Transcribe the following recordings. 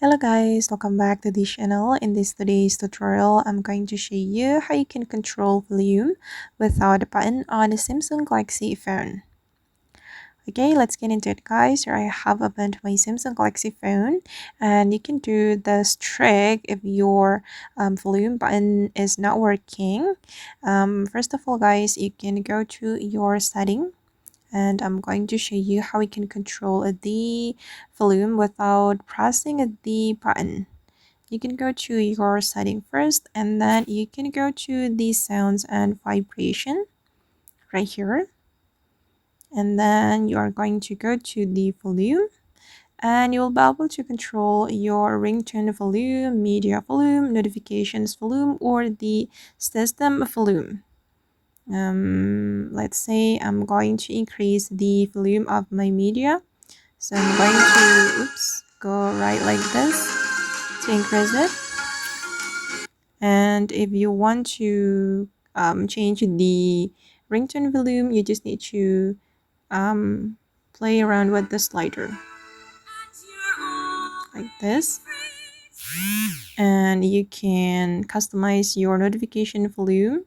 Hello guys, welcome back to this channel. In this today's tutorial, I'm going to show you how you can control volume without a button on the Samsung Galaxy phone. Okay, let's get into it guys. Here I have opened my Samsung Galaxy phone and you can do this trick if your volume button is not working. First of all guys, you can go to your setting and I'm going to show you how we can control the volume without pressing the button. You can go to your setting first and then you can go to the sounds and vibration right here, and then you are going to go to the volume and you'll be able to control your ringtone volume, media volume, notifications volume, or the system volume. Let's say I'm going to increase the volume of my media, so I'm going to go right like this to increase it. And if you want to change the ringtone volume, you just need to play around with the slider like this, and you can customize your notification volume.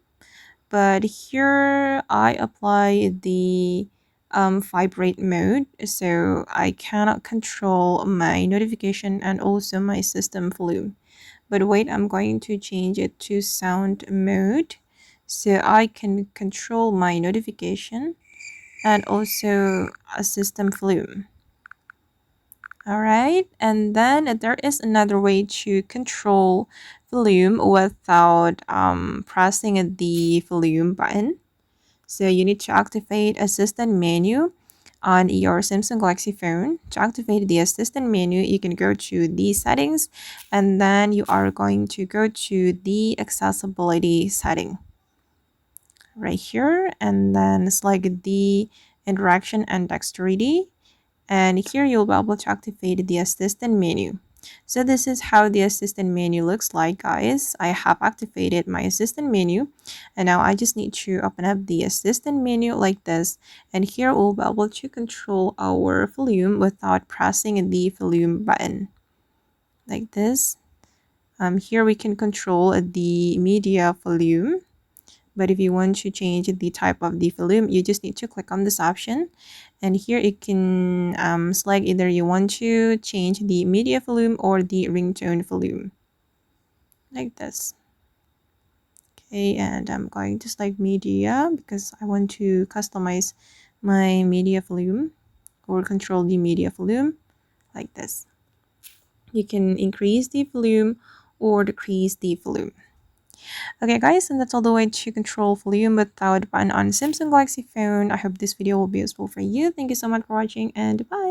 But here I apply the vibrate mode, so I cannot control my notification and also my system volume. But wait, I'm going to change it to sound mode so I can control my notification and also a system volume. Alright, and then there is another way to control volume without pressing the volume button. So you need to activate assistant menu on your Samsung Galaxy phone. To activate the assistant menu, you can go to the settings and then you are going to go to the accessibility setting right here, and then select the interaction and dexterity, and here you'll be able to activate the assistant menu. So this is how the assistant menu looks like guys. I have activated my assistant menu and now I just need to open up the assistant menu like this, and here we'll be able to control our volume without pressing the volume button like this. Here we can control the media volume, but if you want to change the type of the volume, you just need to click on this option, and here you can select either you want to change the media volume or the ringtone volume like this. Okay, and I'm going to select media because I want to customize my media volume or control the media volume like this. You can increase the volume or decrease the volume. Okay guys, and that's all the way to control volume without a button on Samsung Galaxy phone. I hope this video will be useful for you. Thank you so much for watching and bye.